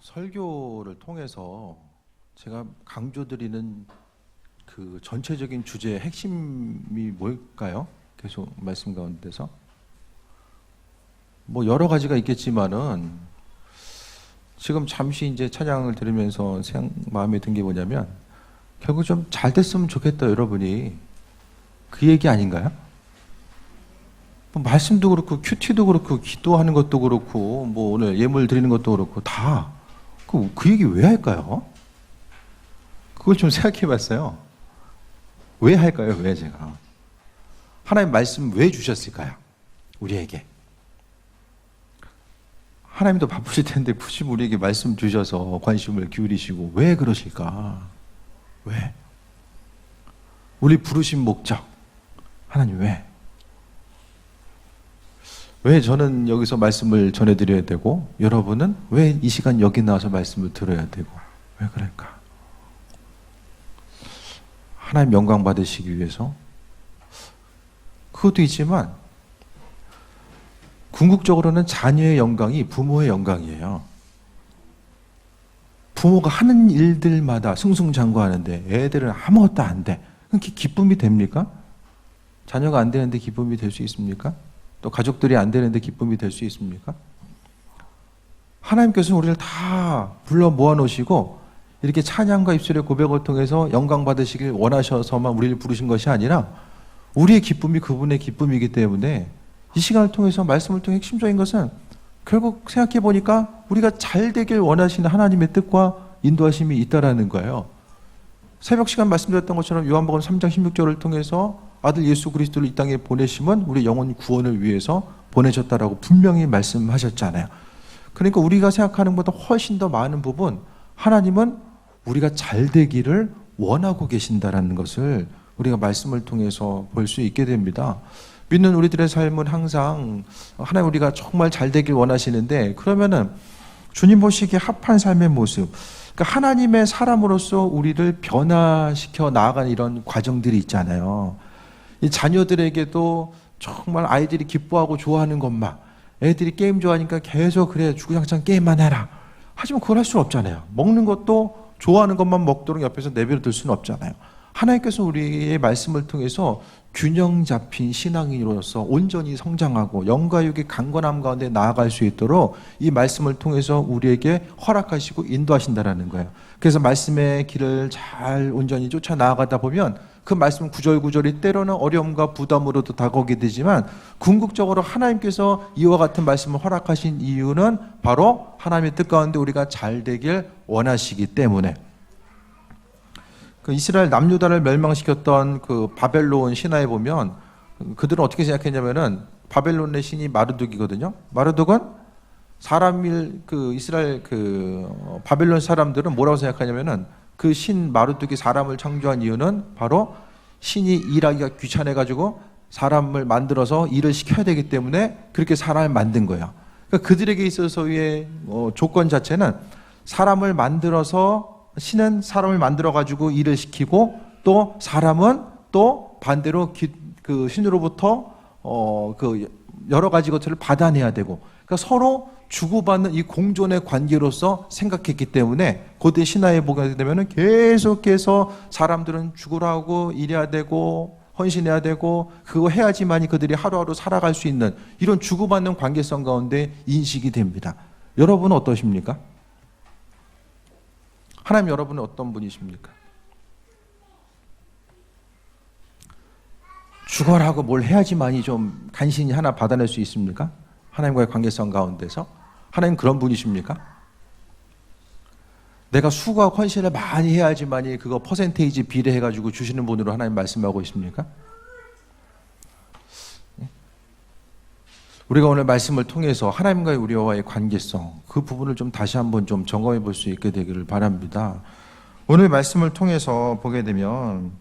설교를 통해서 제가 강조드리는 그 전체적인 주제의 핵심이 뭘까요? 계속 말씀 가운데서 뭐 여러 가지가 있겠지만은 지금 잠시 이제 찬양을 들으면서 마음에 든 게 뭐냐면 결국 좀 잘 됐으면 좋겠다 여러분이 그 얘기 아닌가요? 뭐 말씀도 그렇고 큐티도 그렇고 기도하는 것도 그렇고 뭐 오늘 예물 드리는 것도 그렇고 다 그 얘기 왜 할까요? 그걸 좀 생각해 봤어요. 왜 할까요? 왜 제가 하나님 말씀 왜 주셨을까요? 우리에게 하나님도 바쁘실 텐데 굳이 우리에게 말씀 주셔서 관심을 기울이시고 왜 그러실까? 왜? 우리 부르신 목적 하나님 왜? 왜 저는 여기서 말씀을 전해드려야 되고 여러분은 왜 이 시간 여기 나와서 말씀을 들어야 되고 왜 그럴까? 하나님 영광 받으시기 위해서 그것도 있지만 궁극적으로는 자녀의 영광이 부모의 영광이에요. 부모가 하는 일들마다 승승장구하는데 애들은 아무것도 안 돼. 그게 기쁨이 됩니까? 자녀가 안 되는데 기쁨이 될 수 있습니까? 또 가족들이 안 되는데 기쁨이 될 수 있습니까? 하나님께서는 우리를 다 불러 모아놓으시고 이렇게 찬양과 입술의 고백을 통해서 영광 받으시길 원하셔서만 우리를 부르신 것이 아니라 우리의 기쁨이 그분의 기쁨이기 때문에 이 시간을 통해서 말씀을 통해 핵심적인 것은 결국 생각해 보니까 우리가 잘 되길 원하시는 하나님의 뜻과 인도하심이 있다라는 거예요. 새벽 시간 말씀드렸던 것처럼 요한복음 3장 16절을 통해서 아들 예수 그리스도를 이 땅에 보내심은 우리 영혼 구원을 위해서 보내셨다라고 분명히 말씀하셨잖아요. 그러니까 우리가 생각하는 것보다 훨씬 더 많은 부분 하나님은 우리가 잘 되기를 원하고 계신다라는 것을 우리가 말씀을 통해서 볼 수 있게 됩니다. 믿는 우리들의 삶은 항상 하나님 우리가 정말 잘 되길 원하시는데 그러면은 주님 보시기에 합한 삶의 모습, 그러니까 하나님의 사람으로서 우리를 변화시켜 나아가는 이런 과정들이 있잖아요. 이 자녀들에게도 정말 아이들이 기뻐하고 좋아하는 것만, 애들이 게임 좋아하니까 계속 그래 주구장창 게임만 해라. 하지만 그걸 할 수는 없잖아요. 먹는 것도 좋아하는 것만 먹도록 옆에서 내버려 둘 수는 없잖아요. 하나님께서 우리의 말씀을 통해서 균형 잡힌 신앙인으로서 온전히 성장하고 영과 육의 강건함 가운데 나아갈 수 있도록 이 말씀을 통해서 우리에게 허락하시고 인도하신다라는 거예요. 그래서 말씀의 길을 잘 온전히 쫓아 나아가다 보면 그 말씀 구절구절이 때로는 어려움과 부담으로도 다가오게 되지만 궁극적으로 하나님께서 이와 같은 말씀을 허락하신 이유는 바로 하나님의 뜻 가운데 우리가 잘 되길 원하시기 때문에 그 이스라엘 남유다를 멸망시켰던 그 바벨론 신화에 보면 그들은 어떻게 생각했냐면은 바벨론의 신이 마르둑이거든요. 마르둑은 이스라엘 바벨론 사람들은 뭐라고 생각하냐면은 그 신 마르둑이 사람을 창조한 이유는 바로 신이 일하기가 귀찮아가지고 사람을 만들어서 일을 시켜야 되기 때문에 그렇게 사람을 만든 거예요. 그러니까 그들에게 있어서의 조건 자체는 사람을 만들어서 신은 사람을 만들어가지고 일을 시키고 또 사람은 또 반대로 그 신으로부터 여러 가지 것들을 받아내야 되고 그러니까 서로 주고받는 이 공존의 관계로서 생각했기 때문에 고대 신화에 보게 되면 계속해서 사람들은 죽으라 하고 일해야 되고 헌신해야 되고 그거 해야지만이 그들이 하루하루 살아갈 수 있는 이런 주고받는 관계성 가운데 인식이 됩니다. 여러분은 어떠십니까? 하나님 여러분은 어떤 분이십니까? 죽어라고 뭘 해야지만이 좀 간신히 하나 받아낼 수 있습니까? 하나님과의 관계성 가운데서 하나님 그런 분이십니까? 내가 수고와 헌신을 많이 해야지만이 그거 퍼센테이지 비례해가지고 주시는 분으로 하나님 말씀하고 있습니까? 우리가 오늘 말씀을 통해서 하나님과의 우리와의 관계성 그 부분을 좀 다시 한번 좀 점검해 볼 수 있게 되기를 바랍니다. 오늘 말씀을 통해서 보게 되면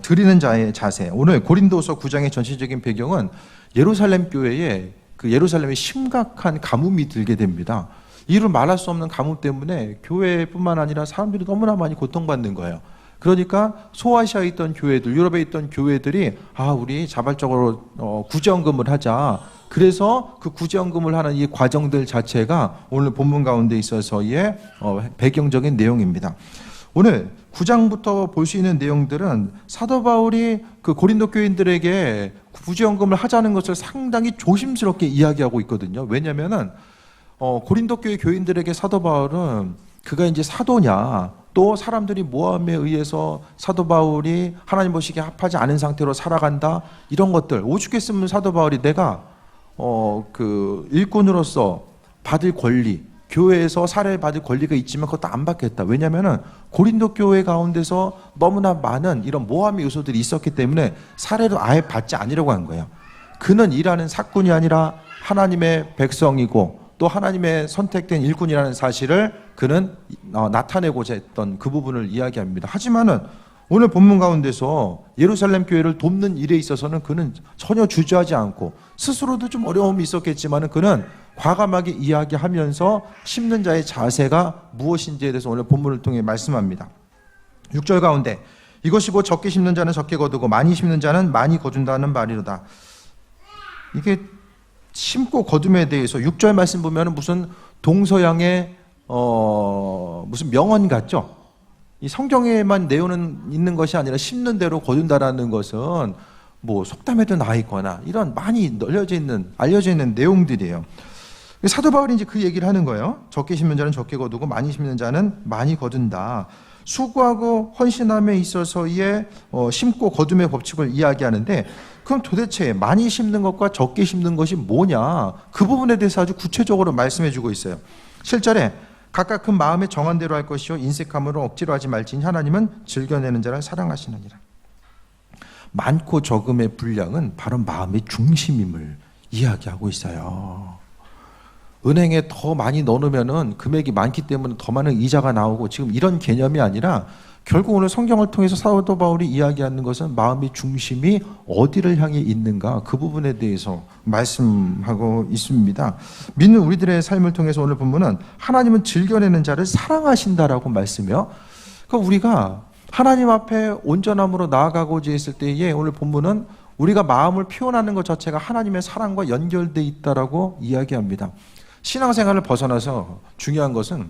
드리는 자의 자세, 오늘 고린도서 9장의 전체적인 배경은 예루살렘 교회에 그 예루살렘에 심각한 가뭄이 들게 됩니다. 이를 말할 수 없는 가뭄 때문에 교회뿐만 아니라 사람들이 너무나 많이 고통받는 거예요. 그러니까 소아시아에 있던 교회들, 유럽에 있던 교회들이 우리 자발적으로 구제헌금을 하자. 그래서 그 구제헌금을 하는 이 과정들 자체가 오늘 본문 가운데 있어서의 배경적인 내용입니다. 오늘 9장부터 볼 수 있는 내용들은 사도 바울이 그 고린도 교인들에게 구제헌금을 하자는 것을 상당히 조심스럽게 이야기하고 있거든요. 왜냐하면은 고린도 교회 교인들에게 사도 바울은 그가 이제 사도냐, 또 사람들이 모함에 의해서 사도 바울이 하나님 보시기에 합하지 않은 상태로 살아간다, 이런 것들 오죽했으면 사도 바울이 내가 그 일꾼으로서 받을 권리, 교회에서 사례를 받을 권리가 있지만 그것도 안 받겠다. 왜냐하면은 고린도 교회 가운데서 너무나 많은 이런 모함의 요소들이 있었기 때문에 사례를 아예 받지 않으려고 한 거예요. 그는 일하는 사꾼이 아니라 하나님의 백성이고 또 하나님의 선택된 일꾼이라는 사실을 그는 나타내고자 했던 그 부분을 이야기합니다. 하지만은 오늘 본문 가운데서 예루살렘 교회를 돕는 일에 있어서는 그는 전혀 주저하지 않고, 스스로도 좀 어려움이 있었겠지만은 그는 과감하게 이야기하면서 심는 자의 자세가 무엇인지에 대해서 오늘 본문을 통해 말씀합니다. 6절 가운데 이것이 곧 적게 심는 자는 적게 거두고 많이 심는 자는 많이 거둔다는 말이로다. 이게 심고 거둠에 대해서 6절 말씀 보면은 무슨 동서양의 무슨 명언 같죠? 이 성경에만 내용은 있는 것이 아니라 심는 대로 거둔다라는 것은 뭐 속담에도 나와 있거나 이런 많이 알려져 있는 내용들이에요. 사도 바울이 이제 그 얘기를 하는 거예요. 적게 심는 자는 적게 거두고 많이 심는 자는 많이 거둔다. 수고하고 헌신함에 있어서의 심고 거둠의 법칙을 이야기하는데, 그럼 도대체 많이 심는 것과 적게 심는 것이 뭐냐, 그 부분에 대해서 아주 구체적으로 말씀해 주고 있어요. 7절에 각각 그 마음에 정한 대로 할 것이요 인색함으로 억지로 하지 말지니 하나님은 즐겨내는 자를 사랑하시느니라. 많고 적음의 분량은 바로 마음의 중심임을 이야기하고 있어요. 은행에 더 많이 넣으면은 금액이 많기 때문에 더 많은 이자가 나오고, 지금 이런 개념이 아니라 결국 오늘 성경을 통해서 사도 바울이 이야기하는 것은 마음의 중심이 어디를 향해 있는가, 그 부분에 대해서 말씀하고 있습니다. 믿는 우리들의 삶을 통해서 오늘 본문은 하나님은 즐겨내는 자를 사랑하신다라고 말씀해요. 그러니까 우리가 하나님 앞에 온전함으로 나아가고자 했을 때에 오늘 본문은 우리가 마음을 표현하는 것 자체가 하나님의 사랑과 연결되어 있다라고 이야기합니다. 신앙생활을 벗어나서 중요한 것은,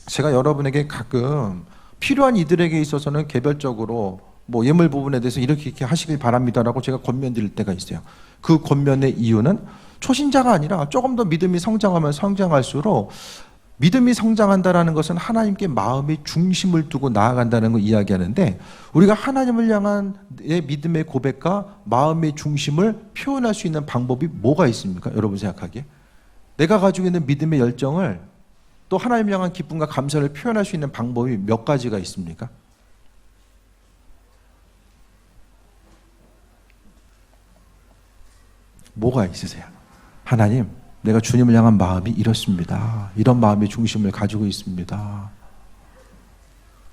제가 여러분에게 가끔 필요한 이들에게 있어서는 개별적으로 뭐 예물 부분에 대해서 이렇게 하시길 바랍니다라고 제가 권면드릴 때가 있어요. 그 권면의 이유는 초신자가 아니라 조금 더 믿음이 성장하면 성장할수록, 믿음이 성장한다라는 것은 하나님께 마음의 중심을 두고 나아간다는 걸 이야기하는데, 우리가 하나님을 향한 내 믿음의 고백과 마음의 중심을 표현할 수 있는 방법이 뭐가 있습니까? 여러분 생각하기에 내가 가지고 있는 믿음의 열정을, 또 하나님을 향한 기쁨과 감사를 표현할 수 있는 방법이 몇 가지가 있습니까? 뭐가 있으세요? 하나님, 내가 주님을 향한 마음이 이렇습니다. 이런 마음의 중심을 가지고 있습니다.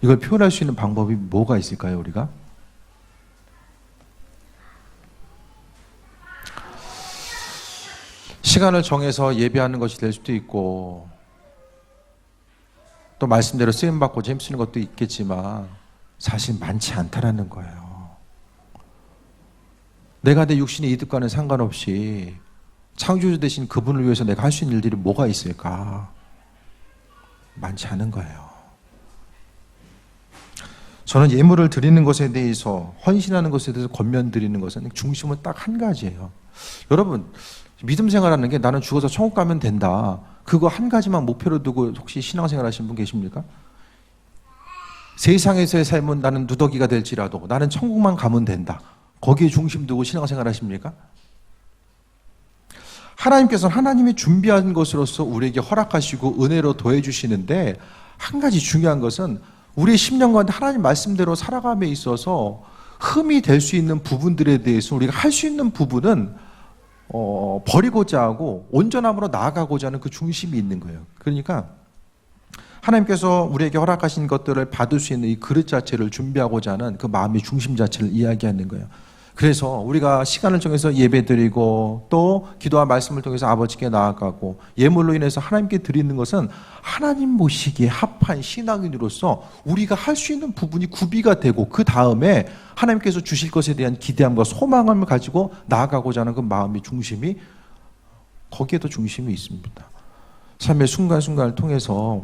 이걸 표현할 수 있는 방법이 뭐가 있을까요, 우리가? 시간을 정해서 예배하는 것이 될 수도 있고, 또 말씀대로 쓰임받고 힘쓰는 것도 있겠지만 사실 많지 않다라는 거예요. 내가 내 육신의 이득과는 상관없이 창조주 되신 그분을 위해서 내가 할 수 있는 일들이 뭐가 있을까? 많지 않은 거예요. 저는 예물을 드리는 것에 대해서, 헌신하는 것에 대해서 권면드리는 것은 중심은 딱 한 가지예요. 여러분, 믿음 생활하는 게 나는 죽어서 천국 가면 된다, 그거 한 가지만 목표로 두고 혹시 신앙생활 하시는 분 계십니까? 세상에서의 삶은 나는 누더기가 될지라도 나는 천국만 가면 된다, 거기에 중심 두고 신앙생활 하십니까? 하나님께서는 하나님이 준비한 것으로서 우리에게 허락하시고 은혜로 더해주시는데, 한 가지 중요한 것은 우리의 10년 가운데 하나님 말씀대로 살아감에 있어서 흠이 될 수 있는 부분들에 대해서 우리가 할 수 있는 부분은 버리고자 하고 온전함으로 나아가고자 하는 그 중심이 있는 거예요. 그러니까 하나님께서 우리에게 허락하신 것들을 받을 수 있는 이 그릇 자체를 준비하고자 하는 그 마음의 중심 자체를 이야기하는 거예요. 그래서 우리가 시간을 정해서 예배드리고 또 기도와 말씀을 통해서 아버지께 나아가고 예물로 인해서 하나님께 드리는 것은 하나님 모시기에 합한 신앙인으로서 우리가 할 수 있는 부분이 구비가 되고 그 다음에 하나님께서 주실 것에 대한 기대함과 소망을 가지고 나아가고자 하는 그 마음의 중심이 거기에도 중심이 있습니다. 삶의 순간순간을 통해서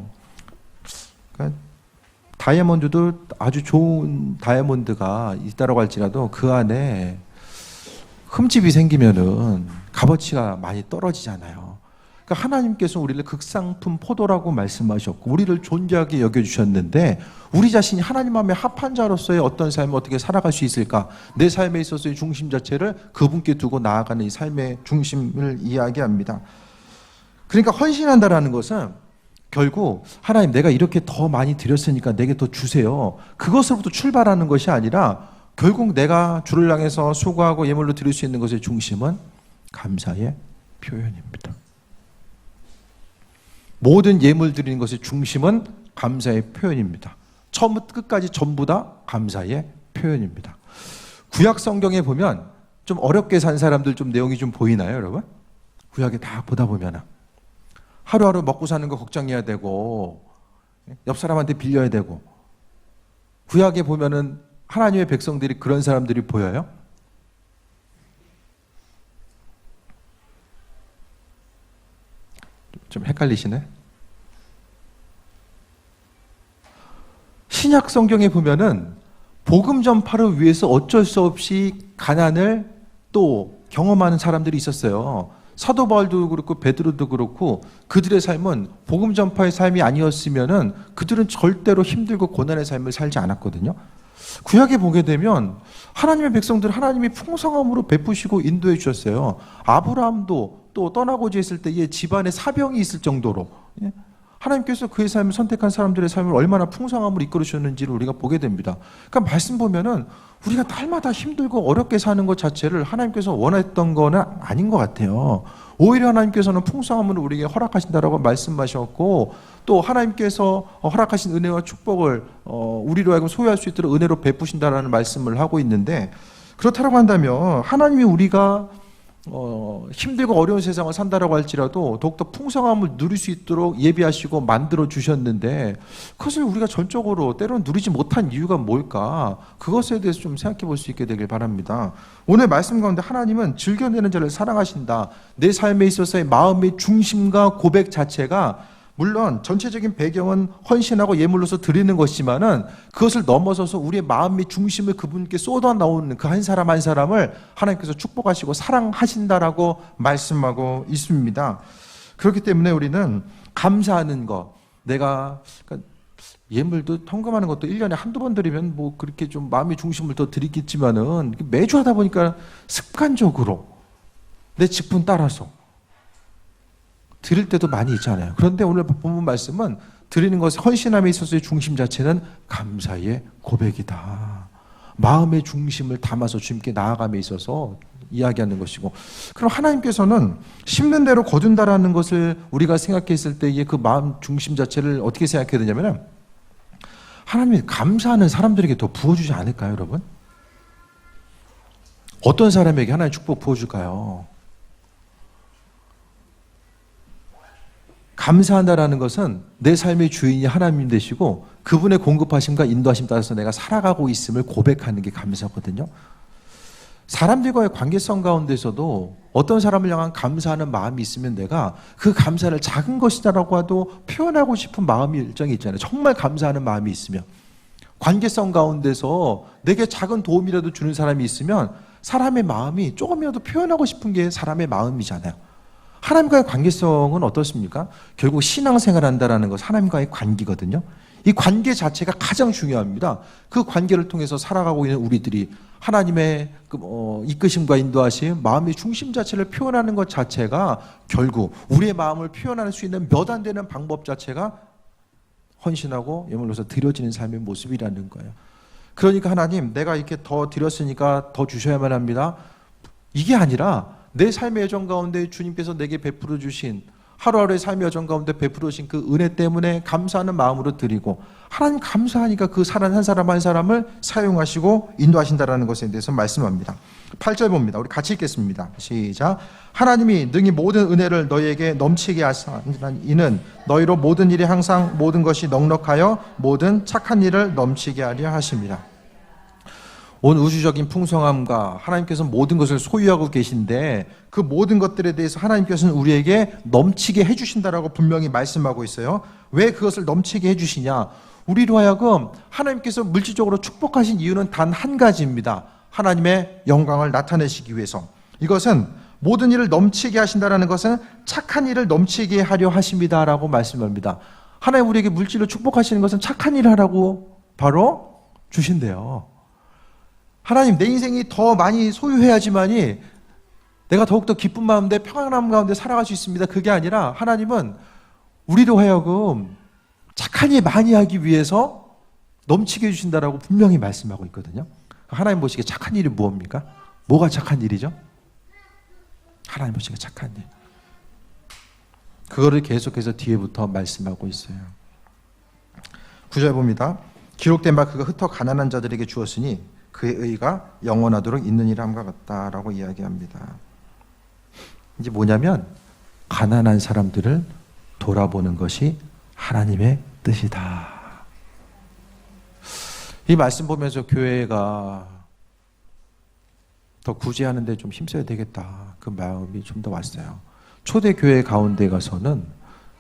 그러니까 다이아몬드도 아주 좋은 다이아몬드가 있다라고 할지라도 그 안에 흠집이 생기면은 값어치가 많이 떨어지잖아요. 그러니까 하나님께서 우리를 극상품 포도라고 말씀하셨고 우리를 존귀하게 여겨주셨는데 우리 자신이 하나님 마음에 합한 자로서의 어떤 삶을 어떻게 살아갈 수 있을까? 내 삶에 있어서의 중심 자체를 그분께 두고 나아가는 이 삶의 중심을 이야기합니다. 그러니까 헌신한다라는 것은 결국 하나님 내가 이렇게 더 많이 드렸으니까 내게 더 주세요. 그것으로부터 출발하는 것이 아니라 결국 내가 주를 향해서 수고하고 예물로 드릴 수 있는 것의 중심은 감사의 표현입니다. 모든 예물 드리는 것의 중심은 감사의 표현입니다. 처음부터 끝까지 전부 다 감사의 표현입니다. 구약 성경에 보면 좀 어렵게 산 사람들 좀 내용이 좀 보이나요, 여러분? 구약에 다 보다 보면 하루하루 먹고 사는 거 걱정해야 되고 옆 사람한테 빌려야 되고 구약에 보면은 하나님의 백성들이 그런 사람들이 보여요? 좀 헷갈리시네? 신약 성경에 보면은 복음 전파를 위해서 어쩔 수 없이 가난을 또 경험하는 사람들이 있었어요. 사도 바울도 그렇고 베드로도 그렇고 그들의 삶은 복음 전파의 삶이 아니었으면은 그들은 절대로 힘들고 고난의 삶을 살지 않았거든요. 구약에 보게 되면 하나님의 백성들 하나님이 풍성함으로 베푸시고 인도해 주셨어요. 아브라함도 또 떠나고자 했을 때에 집안에 사병이 있을 정도로 하나님께서 그의 삶을 선택한 사람들의 삶을 얼마나 풍성함으로 이끌어 주셨는지를 우리가 보게 됩니다. 그러니까 말씀 보면은 우리가 날마다 힘들고 어렵게 사는 것 자체를 하나님께서 원했던 거는 아닌 것 같아요. 오히려 하나님께서는 풍성함을 우리에게 허락하신다라고 말씀하셨고 또 하나님께서 허락하신 은혜와 축복을 우리로 하여금 소유할 수 있도록 은혜로 베푸신다라는 말씀을 하고 있는데 그렇다고 한다면 하나님이 우리가 힘들고 어려운 세상을 산다라고 할지라도 더욱더 풍성함을 누릴 수 있도록 예비하시고 만들어 주셨는데 그것을 우리가 전적으로 때로는 누리지 못한 이유가 뭘까? 그것에 대해서 좀 생각해 볼 수 있게 되길 바랍니다. 오늘 말씀 가운데 하나님은 즐겨내는 자를 사랑하신다. 내 삶에 있어서의 마음의 중심과 고백 자체가 물론 전체적인 배경은 헌신하고 예물로서 드리는 것이지만은 그것을 넘어서서 우리의 마음의 중심을 그분께 쏟아 나오는 그 한 사람 한 사람을 하나님께서 축복하시고 사랑하신다라고 말씀하고 있습니다. 그렇기 때문에 우리는 감사하는 것, 내가 그러니까 예물도 헌금하는 것도 1년에 한두 번 드리면 뭐 그렇게 좀 마음의 중심을 더 드리겠지만은 매주 하다 보니까 습관적으로 내 직분 따라서 드릴 때도 많이 있잖아요. 그런데 오늘 본문 말씀은 드리는 것의 헌신함에 있어서의 중심 자체는 감사의 고백이다. 마음의 중심을 담아서 주님께 나아감에 있어서 이야기하는 것이고 그럼 하나님께서는 심는 대로 거둔다라는 것을 우리가 생각했을 때의 그 마음 중심 자체를 어떻게 생각해야 되냐면 하나님이 감사하는 사람들에게 더 부어주지 않을까요, 여러분? 어떤 사람에게 하나님 축복 부어줄까요? 감사한다라는 것은 내 삶의 주인이 하나님 되시고 그분의 공급하심과 인도하심 따라서 내가 살아가고 있음을 고백하는 게 감사거든요. 사람들과의 관계성 가운데서도 어떤 사람을 향한 감사하는 마음이 있으면 내가 그 감사를 작은 것이다라고 해도 표현하고 싶은 마음이 일정이 있잖아요. 정말 감사하는 마음이 있으면 관계성 가운데서 내게 작은 도움이라도 주는 사람이 있으면 사람의 마음이 조금이라도 표현하고 싶은 게 사람의 마음이잖아요. 하나님과의 관계성은 어떻습니까? 결국 신앙생활 한다는 것은 하나님과의 관계거든요. 이 관계 자체가 가장 중요합니다. 그 관계를 통해서 살아가고 있는 우리들이 하나님의 이끄심과 인도하심, 마음의 중심 자체를 표현하는 것 자체가 결국 우리의 마음을 표현할 수 있는 몇 안 되는 방법 자체가 헌신하고 예물로서 드려지는 삶의 모습이라는 거예요. 그러니까 하나님, 내가 이렇게 더 드렸으니까 더 주셔야만 합니다. 이게 아니라 내 삶의 여정 가운데 주님께서 내게 베풀어 주신 하루하루의 삶의 여정 가운데 베풀으신 그 은혜 때문에 감사하는 마음으로 드리고 하나님 감사하니까 그 사람 한 사람 한 사람을 사용하시고 인도하신다라는 것에 대해서 말씀합니다. 8절 봅니다. 우리 같이 읽겠습니다. 시작. 하나님이 능히 모든 은혜를 너희에게 넘치게 하사 이는 너희로 모든 일에 항상 모든 것이 넉넉하여 모든 착한 일을 넘치게 하려 하십니다. 온 우주적인 풍성함과 하나님께서 모든 것을 소유하고 계신데 그 모든 것들에 대해서 하나님께서는 우리에게 넘치게 해주신다라고 분명히 말씀하고 있어요. 왜 그것을 넘치게 해주시냐? 우리로 하여금 하나님께서 물질적으로 축복하신 이유는 단 한 가지입니다. 하나님의 영광을 나타내시기 위해서. 이것은 모든 일을 넘치게 하신다는 것은 착한 일을 넘치게 하려 하십니다라고 말씀합니다. 하나님 우리에게 물질로 축복하시는 것은 착한 일을 하라고 바로 주신대요. 하나님 내 인생이 더 많이 소유해야지만이 내가 더욱더 기쁜 마음대 평안함 가운데 살아갈 수 있습니다. 그게 아니라 하나님은 우리로 하여금 착한 일 많이 하기 위해서 넘치게 해주신다라고 분명히 말씀하고 있거든요. 하나님 보시기에 착한 일이 무엇입니까? 뭐가 착한 일이죠? 하나님 보시기에 착한 일. 그거를 계속해서 뒤에부터 말씀하고 있어요. 9절 봅니다. 기록된 바 그가 흩어 가난한 자들에게 주었으니 그의 의가 영원하도록 있느니라 함과 같다라고 이야기합니다. 이제 뭐냐면 가난한 사람들을 돌아보는 것이 하나님의 뜻이다. 이 말씀 보면서 교회가 더 구제하는 데 좀 힘써야 되겠다. 그 마음이 좀 더 왔어요. 초대 교회 가운데 가서는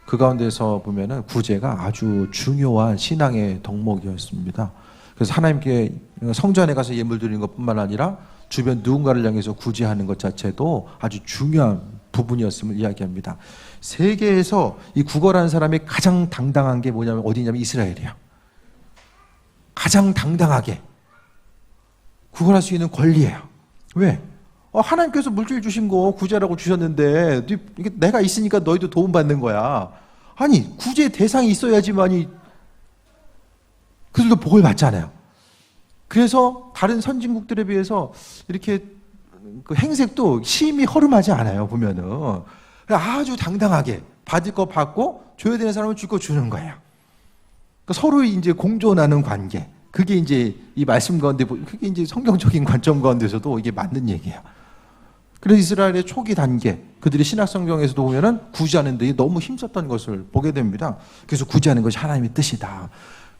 그 가운데서 보면은 구제가 아주 중요한 신앙의 덕목이었습니다. 그래서 하나님께 성전에 가서 예물 드리는 것뿐만 아니라 주변 누군가를 향해서 구제하는 것 자체도 아주 중요한 부분이었음을 이야기합니다. 세계에서 이 구걸하는 사람이 가장 당당한 게 뭐냐면 어디냐면 이스라엘이에요. 가장 당당하게 구걸할 수 있는 권리예요. 왜? 하나님께서 물질 주신 거 구제라고 주셨는데 내가 있으니까 너희도 도움받는 거야. 아니 구제 대상이 있어야지만이 그들도 복을 받잖아요. 그래서 다른 선진국들에 비해서 이렇게 그 행색도 심히 허름하지 않아요. 보면은 아주 당당하게 받을 거 받고 줘야 되는 사람은 줄 거 주는 거예요. 그러니까 서로 이제 공존하는 관계. 그게 이제 이 말씀 가운데 그게 이제 성경적인 관점 가운데서도 이게 맞는 얘기예요. 그래서 이스라엘의 초기 단계, 그들이 신약 성경에서도 보면은 구제하는 데 너무 힘썼던 것을 보게 됩니다. 그래서 구제하는 것이 하나님의 뜻이다.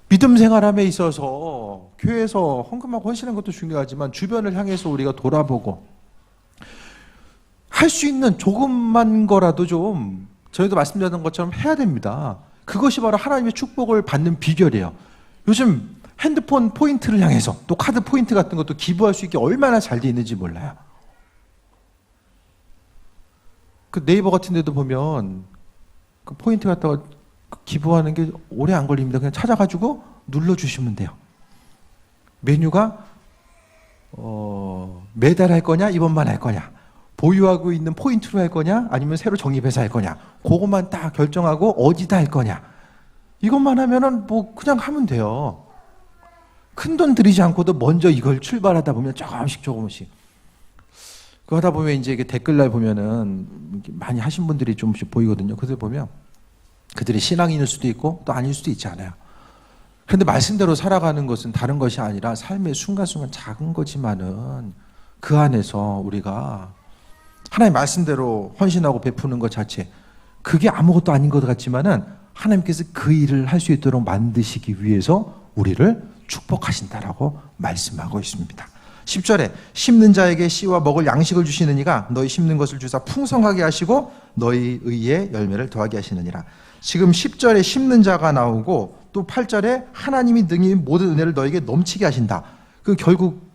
믿음 생활함에 있어서 교회에서 헌금하고 헌신하는 것도 중요하지만 주변을 향해서 우리가 돌아보고 할 수 있는 조금만 거라도 좀 저희도 말씀드렸던 것처럼 해야 됩니다. 그것이 바로 하나님의 축복을 받는 비결이에요. 요즘 핸드폰 포인트를 향해서 또 카드 포인트 같은 것도 기부할 수 있게 얼마나 잘 돼 있는지 몰라요. 그 네이버 같은 데도 보면 그 포인트 갖다가 기부하는 게 오래 안 걸립니다. 그냥 찾아가지고 눌러주시면 돼요. 메뉴가 매달 할 거냐 이번만 할 거냐, 보유하고 있는 포인트로 할 거냐 아니면 새로 적립해서 할 거냐, 그것만 딱 결정하고 어디다 할 거냐, 이것만 하면은 뭐 그냥 하면 돼요. 큰 돈 들이지 않고도 먼저 이걸 출발하다 보면 조금씩 그거 하다 보면 이제 이게 댓글날 보면은 많이 하신 분들이 좀씩 보이거든요. 그들 보면 그들이 신앙인일 수도 있고 또 아닐 수도 있잖아요. 그런데 말씀대로 살아가는 것은 다른 것이 아니라 삶의 순간순간 작은 거지만은 그 안에서 우리가 하나님 말씀대로 헌신하고 베푸는 것 자체, 그게 아무것도 아닌 것 같지만은 하나님께서 그 일을 할 수 있도록 만드시기 위해서 우리를 축복하신다라고 말씀하고 있습니다. 10절에 심는 자에게 씨와 먹을 양식을 주시는 이가 너희 심는 것을 주사 풍성하게 하시고 너희 의에 열매를 더하게 하시느니라. 지금 10절에 심는 자가 나오고 또 8절에 하나님이 능히 모든 은혜를 너에게 넘치게 하신다. 그 결국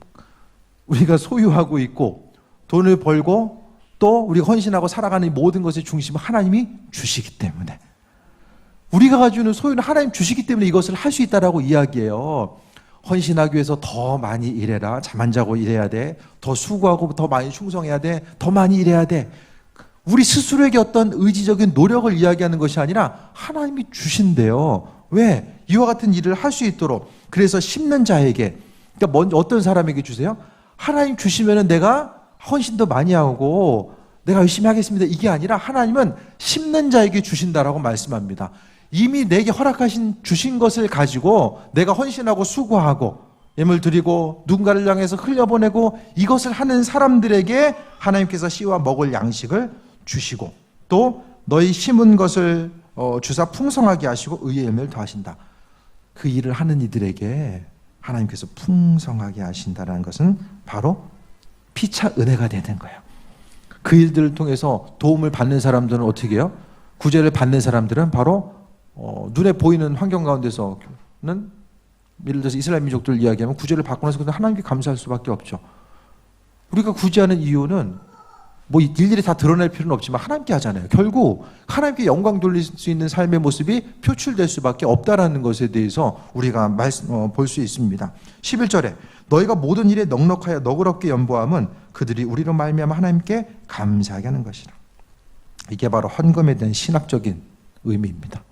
우리가 소유하고 있고 돈을 벌고 또 우리가 헌신하고 살아가는 모든 것의 중심은 하나님이 주시기 때문에, 우리가 가지고 있는 소유는 하나님 주시기 때문에 이것을 할 수 있다라고 이야기해요. 헌신하기 위해서 더 많이 일해라. 잠 안 자고 일해야 돼. 더 수고하고 더 많이 충성해야 돼. 더 많이 일해야 돼. 우리 스스로에게 어떤 의지적인 노력을 이야기하는 것이 아니라 하나님이 주신대요. 왜? 이와 같은 일을 할 수 있도록. 그래서 심는 자에게, 그러니까 먼저 어떤 사람에게 주세요? 하나님 주시면은 내가 헌신도 많이 하고 내가 열심히 하겠습니다. 이게 아니라 하나님은 심는 자에게 주신다라고 말씀합니다. 이미 내게 허락하신 주신 것을 가지고 내가 헌신하고 수고하고 예물 드리고 누군가를 향해서 흘려보내고 이것을 하는 사람들에게 하나님께서 씨와 먹을 양식을 주시고 또 너희 심은 것을 주사 풍성하게 하시고 의의 열매를 더하신다. 그 일을 하는 이들에게 하나님께서 풍성하게 하신다는 것은 바로 피차 은혜가 되는 거예요. 그 일들을 통해서 도움을 받는 사람들은 어떻게 해요? 구제를 받는 사람들은 바로 눈에 보이는 환경 가운데서는 예를 들어서 이스라엘 민족들 이야기하면 구제를 받고 나서 하나님께 감사할 수밖에 없죠. 우리가 구제하는 이유는 뭐 일일이 다 드러낼 필요는 없지만 하나님께 하잖아요. 결국 하나님께 영광 돌릴 수 있는 삶의 모습이 표출될 수밖에 없다라는 것에 대해서 우리가 볼 수 있습니다. 11절에 너희가 모든 일에 넉넉하여 너그럽게 연보함은 그들이 우리로 말미암아 하나님께 감사하게 하는 것이라. 이게 바로 헌금에 대한 신학적인 의미입니다.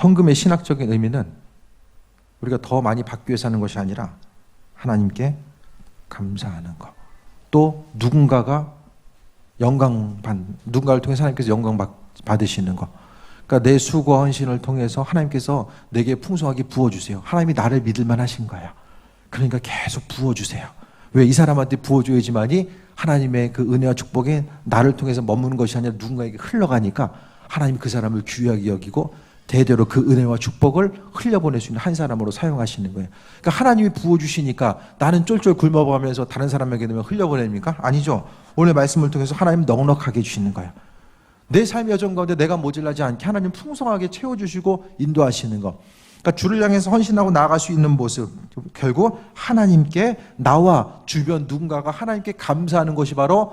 헌금의 신학적인 의미는 우리가 더 많이 받기 위해서 하는 것이 아니라 하나님께 감사하는 것. 또 누군가를 통해서 하나님께서 영광 받으시는 것. 그러니까 내 수고와 헌신을 통해서 하나님께서 내게 풍성하게 부어주세요. 하나님이 나를 믿을만 하신 거야. 그러니까 계속 부어주세요. 왜? 이 사람한테 부어줘야지만이 하나님의 그 은혜와 축복이 나를 통해서 머무는 것이 아니라 누군가에게 흘러가니까 하나님이 그 사람을 귀하게 여기고 대대로 그 은혜와 축복을 흘려보낼 수 있는 한 사람으로 사용하시는 거예요. 그러니까 하나님이 부어주시니까 나는 쫄쫄 굶어가면서 다른 사람에게 넣으면 흘려보냅니까? 아니죠. 오늘 말씀을 통해서 하나님 넉넉하게 주시는 거예요. 내 삶의 여정 가운데 내가 모질라지 않게 하나님 풍성하게 채워주시고 인도하시는 것. 그러니까 주를 향해서 헌신하고 나아갈 수 있는 모습. 결국 하나님께 나와 주변 누군가가 하나님께 감사하는 것이 바로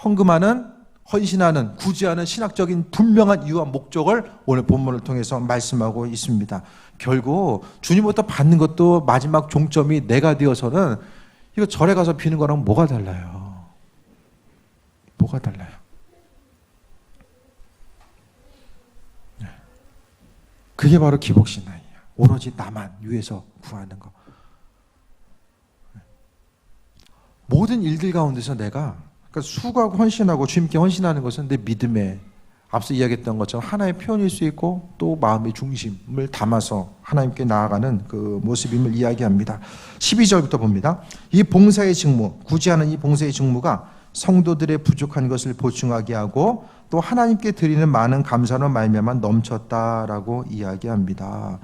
헌금하는 헌신하는, 구제하는 신학적인 분명한 이유와 목적을 오늘 본문을 통해서 말씀하고 있습니다. 결국 주님부터 받는 것도 마지막 종점이 내가 되어서는 이거 절에 가서 비는 거랑 뭐가 달라요? 뭐가 달라요? 그게 바로 기복신앙이에요. 오로지 나만 위해서 구하는 거. 모든 일들 가운데서 내가 그러니까 수고하고 헌신하고 주님께 헌신하는 것은 내 믿음에 앞서 이야기했던 것처럼 하나의 표현일 수 있고 또 마음의 중심을 담아서 하나님께 나아가는 그 모습임을 이야기합니다. 12절부터 봅니다. 이 봉사의 직무, 구제하는 이 봉사의 직무가 성도들의 부족한 것을 보충하게 하고 또 하나님께 드리는 많은 감사로 말미암아 넘쳤다라고 이야기합니다.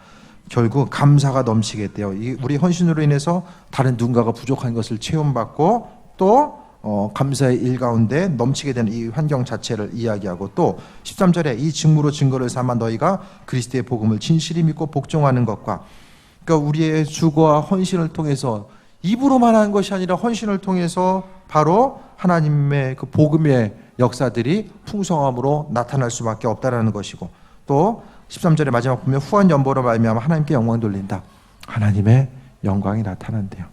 결국 감사가 넘치게 돼요. 우리 헌신으로 인해서 다른 누군가가 부족한 것을 체험받고 또 감사의 일 가운데 넘치게 되는 이 환경 자체를 이야기하고 또 13절에 이 직무로 증거를 삼아 너희가 그리스도의 복음을 진실히 믿고 복종하는 것과 그러니까 우리의 수고와 헌신을 통해서 입으로만 하는 것이 아니라 헌신을 통해서 바로 하나님의 그 복음의 역사들이 풍성함으로 나타날 수밖에 없다라는 것이고 또 13절의 마지막 보면 후한 연보로 말미암아 하나님께 영광 돌린다. 하나님의 영광이 나타난대요.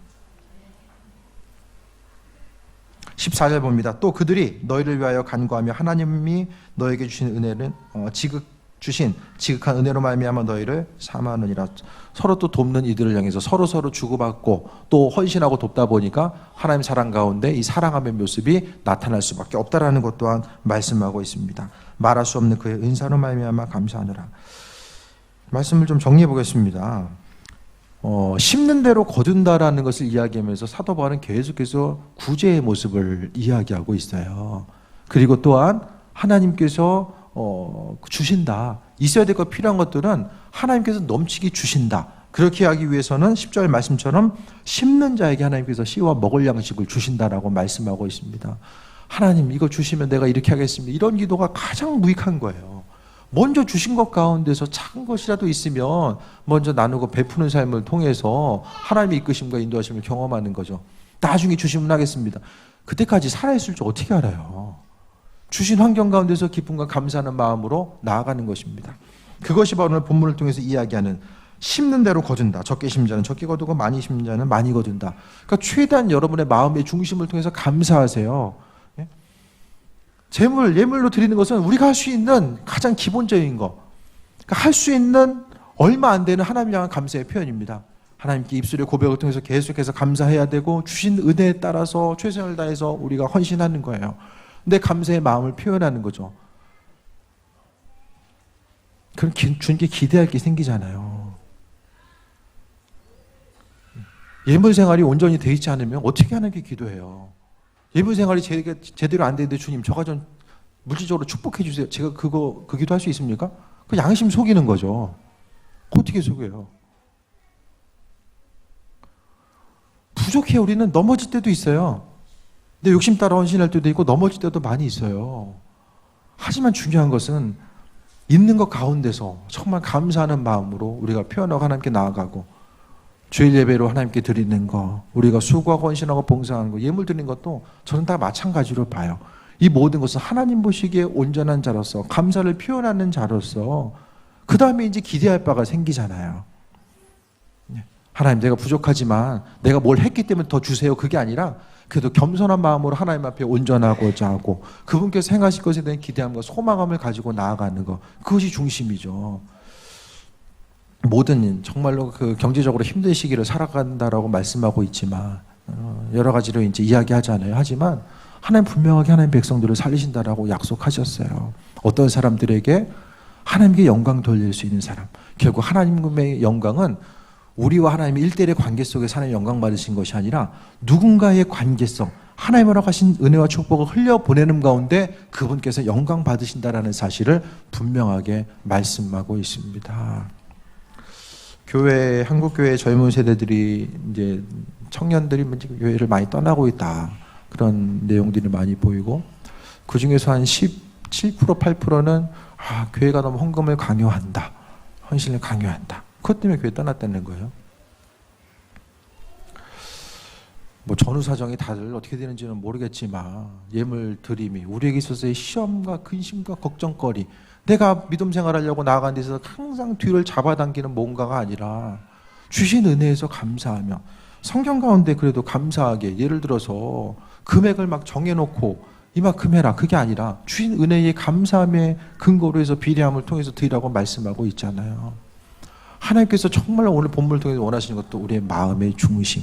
14절 봅니다. 또 그들이 너희를 위하여 간구하며 하나님이 너에게 주신 은혜는 지극한 은혜로 말미암아 너희를 사모하느니라. 서로 또 돕는 이들을 향해서 서로 주고받고 또 헌신하고 돕다 보니까 하나님 사랑 가운데 이 사랑함의 모습이 나타날 수밖에 없다라는 것 또한 말씀하고 있습니다. 말할 수 없는 그의 은사로 말미암아 감사하느라. 말씀을 좀 정리해 보겠습니다. 심는 대로 거둔다라는 것을 이야기하면서 사도 바울은 계속해서 구제의 모습을 이야기하고 있어요. 그리고 또한 하나님께서 주신다. 있어야 될 것 필요한 것들은 하나님께서 넘치게 주신다. 그렇게 하기 위해서는 10절 말씀처럼 심는 자에게 하나님께서 씨와 먹을 양식을 주신다라고 말씀하고 있습니다. 하나님 이거 주시면 내가 이렇게 하겠습니다. 이런 기도가 가장 무익한 거예요. 먼저 주신 것 가운데서 작은 것이라도 있으면 먼저 나누고 베푸는 삶을 통해서 하나님의 이끄심과 인도하심을 경험하는 거죠. 나중에 주시면 하겠습니다. 그때까지 살아있을 줄 어떻게 알아요? 주신 환경 가운데서 기쁨과 감사하는 마음으로 나아가는 것입니다. 그것이 바로 오늘 본문을 통해서 이야기하는 심는 대로 거둔다. 적게 심는 자는 적게 거두고 많이 심는 자는 많이 거둔다. 그러니까 최대한 여러분의 마음의 중심을 통해서 감사하세요. 재물, 예물로 드리는 것은 우리가 할 수 있는 가장 기본적인 거. 그러니까 할 수 있는 얼마 안 되는 하나님을 향한 감사의 표현입니다. 하나님께 입술의 고백을 통해서 계속해서 감사해야 되고 주신 은혜에 따라서 최선을 다해서 우리가 헌신하는 거예요. 근데 감사의 마음을 표현하는 거죠. 그럼 주님께 기대할 게 생기잖아요. 예물 생활이 온전히 돼 있지 않으면 어떻게 하나님께 기도해요? 예물 생활이 제대로 안 되는데 주님 저가 좀 물질적으로 축복해 주세요. 제가 그 기도 할 수 있습니까? 그 양심 속이는 거죠. 어떻게 속여요? 부족해. 우리는 넘어질 때도 있어요. 근데 욕심 따라 헌신할 때도 있고 넘어질 때도 많이 있어요. 하지만 중요한 것은 있는 것 가운데서 정말 감사하는 마음으로 우리가 표현하고 하나님께 나아가고 주일 예배로 하나님께 드리는 거, 우리가 수고하고 헌신하고 봉사하는 거, 예물 드리는 것도 저는 다 마찬가지로 봐요. 이 모든 것은 하나님 보시기에 온전한 자로서 감사를 표현하는 자로서 그 다음에 이제 기대할 바가 생기잖아요. 하나님 내가 부족하지만 내가 뭘 했기 때문에 더 주세요. 그게 아니라 그래도 겸손한 마음으로 하나님 앞에 온전하고자 하고 그분께서 행하실 것에 대한 기대함과 소망함을 가지고 나아가는 것, 그것이 중심이죠. 모든 정말로 그 경제적으로 힘든 시기를 살아간다라고 말씀하고 있지만 여러 가지로 이제 이야기하잖아요. 하지만 하나님 분명하게 하나님 백성들을 살리신다라고 약속하셨어요. 어떤 사람들에게 하나님께 영광 돌릴 수 있는 사람, 결국 하나님의 영광은 우리와 하나님의 1대1의 관계 속에서 하나님 영광 받으신 것이 아니라 누군가의 관계성, 하나님으로 하신 은혜와 축복을 흘려보내는 가운데 그분께서 영광 받으신다라는 사실을 분명하게 말씀하고 있습니다. 한국교회 젊은 세대들이 이제 청년들이 교회를 많이 떠나고 있다. 그런 내용들이 많이 보이고 그 중에서 한 17%, 8%는 교회가 너무 헌금을 강요한다. 헌신을 강요한다. 그것 때문에 교회 떠났다는 거예요. 뭐 전후 사정이 다들 어떻게 되는지는 모르겠지만 예물 드림이 우리에게 있어서의 시험과 근심과 걱정거리, 내가 믿음 생활하려고 나아간 데서 항상 뒤를 잡아당기는 뭔가가 아니라 주신 은혜에서 감사하며 성경 가운데 그래도 감사하게, 예를 들어서 금액을 막 정해놓고 이만큼 해라, 그게 아니라 주신 은혜의 감사함의 근거로 해서 비례함을 통해서 드리라고 말씀하고 있잖아요. 하나님께서 정말 오늘 본문을 통해서 원하시는 것도 우리의 마음의 중심.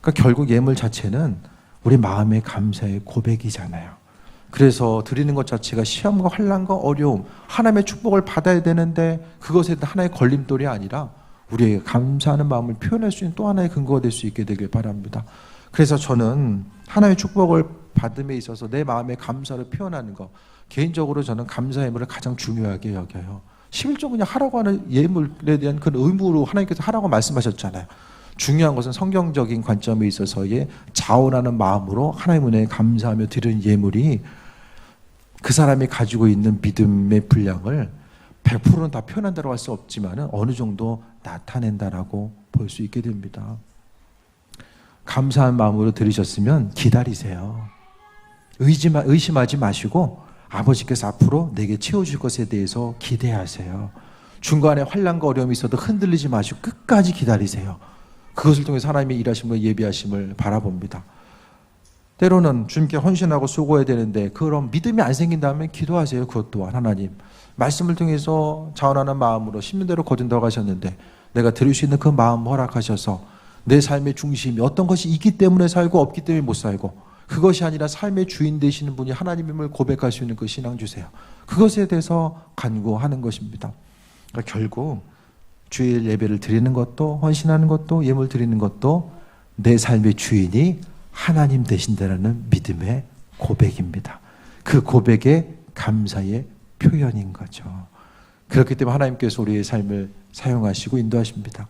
그러니까 결국 예물 자체는 우리 마음의 감사의 고백이잖아요. 그래서 드리는 것 자체가 시험과 환난과 어려움, 하나님의 축복을 받아야 되는데 그것에 하나의 걸림돌이 아니라 우리에게 감사하는 마음을 표현할 수 있는 또 하나의 근거가 될 수 있게 되길 바랍니다. 그래서 저는 하나님의 축복을 받음에 있어서 내 마음의 감사를 표현하는 것, 개인적으로 저는 감사의 예물을 가장 중요하게 여겨요. 11조 그냥 하라고 하는 예물에 대한 그런 의무로 하나님께서 하라고 말씀하셨잖아요. 중요한 것은 성경적인 관점에 있어서의 자원하는 마음으로 하나님 은혜에 감사하며 드리는 예물이 그 사람이 가지고 있는 믿음의 분량을 100%는 다 표현한다고 할 수 없지만 어느 정도 나타낸다라고 볼 수 있게 됩니다. 감사한 마음으로 드리셨으면 기다리세요. 의심하지 마시고 아버지께서 앞으로 내게 채워줄 것에 대해서 기대하세요. 중간에 환난과 어려움이 있어도 흔들리지 마시고 끝까지 기다리세요. 그것을 통해서 하나님의 일하심과 예비하심을 바라봅니다. 때로는 주님께 헌신하고 수고해야 되는데 그런 믿음이 안 생긴다면 기도하세요. 그것 또한 하나님 말씀을 통해서 자원하는 마음으로 심는 대로 거둔다고 하셨는데 내가 드릴 수 있는 그 마음 허락하셔서 내 삶의 중심이 어떤 것이 있기 때문에 살고 없기 때문에 못 살고 그것이 아니라 삶의 주인 되시는 분이 하나님임을 고백할 수 있는 그 신앙 주세요. 그것에 대해서 간구하는 것입니다. 그러니까 결국 주일 예배를 드리는 것도 헌신하는 것도 예물 드리는 것도 내 삶의 주인이 하나님 되신다는 믿음의 고백입니다. 그 고백의 감사의 표현인 거죠. 그렇기 때문에 하나님께서 우리의 삶을 사용하시고 인도하십니다.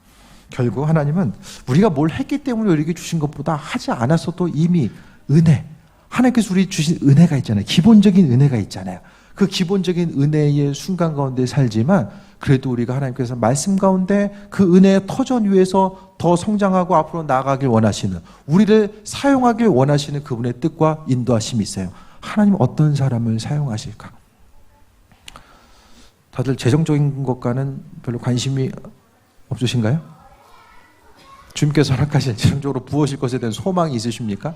결국 하나님은 우리가 뭘 했기 때문에 우리에게 주신 것보다 하지 않았어도 이미 은혜, 하나님께서 우리 주신 은혜가 있잖아요. 기본적인 은혜가 있잖아요. 그 기본적인 은혜의 순간 가운데 살지만 그래도 우리가 하나님께서 말씀 가운데 그 은혜의 터전 위에서 더 성장하고 앞으로 나아가길 원하시는, 우리를 사용하길 원하시는 그분의 뜻과 인도하심이 있어요. 하나님 어떤 사람을 사용하실까? 다들 재정적인 것과는 별로 관심이 없으신가요? 주님께서 허락하신 재정적으로 부어질 것에 대한 소망이 있으십니까?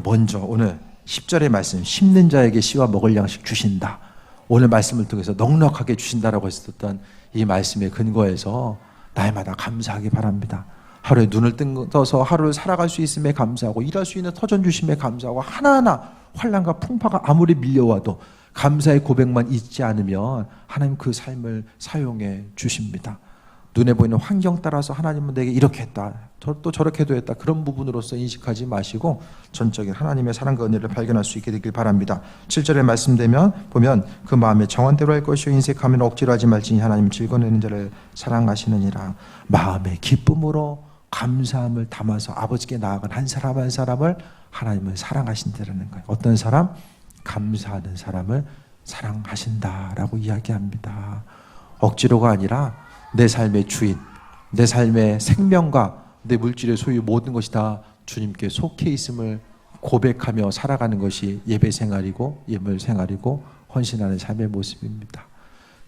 먼저 오늘 10절의 말씀, 심는 자에게 씨와 먹을 양식 주신다. 오늘 말씀을 통해서 넉넉하게 주신다라고 했었던 이 말씀의 근거에서 날마다 감사하기 바랍니다. 하루에 눈을 떠서 하루를 살아갈 수 있음에 감사하고, 일할 수 있는 터전 주심에 감사하고, 하나하나 환난과 풍파가 아무리 밀려와도 감사의 고백만 잊지 않으면 하나님 그 삶을 사용해 주십니다. 눈에 보이는 환경 따라서 하나님은 내게 이렇게 했다, 또 저렇게도 했다, 그런 부분으로서 인식하지 마시고 전적인 하나님의 사랑과 은혜를 발견할 수 있게 되길 바랍니다. 7절에 보면 그 마음에 정한대로 할 것이요 인색하면 억지로 하지 말지니 하나님 즐거내는 자를 사랑하시느니라. 마음의 기쁨으로 감사함을 담아서 아버지께 나아간 한 사람 한 사람을 하나님은 사랑하신다는 거예요. 어떤 사람? 감사하는 사람을 사랑하신다라고 이야기합니다. 억지로가 아니라 내 삶의 주인, 내 삶의 생명과 내 물질의 소유 모든 것이 다 주님께 속해 있음을 고백하며 살아가는 것이 예배 생활이고 예물 생활이고 헌신하는 삶의 모습입니다.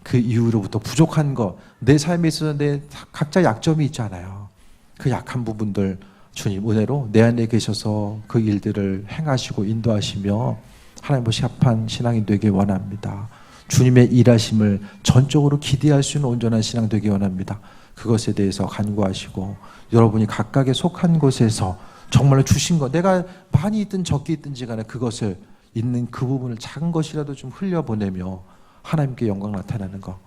그 이후로부터 부족한 것, 내 삶에 있어서 내 각자 약점이 있잖아요. 그 약한 부분들 주님 은혜로 내 안에 계셔서 그 일들을 행하시고 인도하시며 하나님과 합한 신앙이 되길 원합니다. 주님의 일하심을 전적으로 기대할 수 있는 온전한 신앙 되길 원합니다. 그것에 대해서 간구하시고, 여러분이 각각의 속한 곳에서 정말로 주신 것, 내가 많이 있든 적게 있든지 간에 그것을 있는 그 부분을 작은 것이라도 좀 흘려보내며 하나님께 영광 나타나는 것,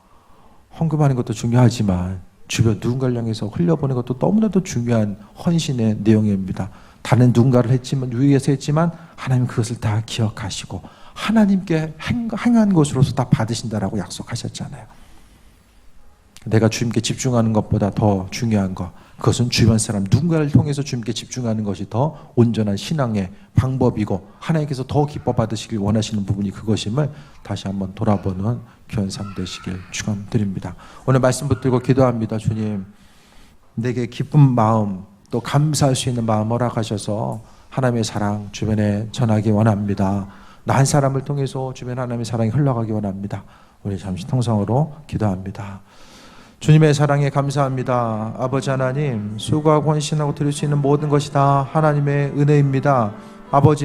헌금하는 것도 중요하지만 주변 누군가를 향해서 흘려보내는 것도 너무나도 중요한 헌신의 내용입니다. 다른 누군가를 했지만, 위해서 했지만 하나님 그것을 다 기억하시고 하나님께 행한 것으로서 다 받으신다라고 약속하셨잖아요. 내가 주님께 집중하는 것보다 더 중요한 것, 그것은 주변 사람 누군가를 통해서 주님께 집중하는 것이 더 온전한 신앙의 방법이고 하나님께서 더 기뻐 받으시길 원하시는 부분이 그것임을 다시 한번 돌아보는 귀한 삶 되시길 축원드립니다. 오늘 말씀 붙들고 기도합니다. 주님, 내게 기쁜 마음, 또 감사할 수 있는 마음 허락하셔서 하나님의 사랑 주변에 전하기 원합니다. 나 한 사람을 통해서 주변 하나님의 사랑이 흘러가기 원합니다. 우리 잠시 통성으로 기도합니다. 주님의 사랑에 감사합니다. 아버지 하나님, 수고하고 헌신하고 드릴 수 있는 모든 것이 다 하나님의 은혜입니다. 아버지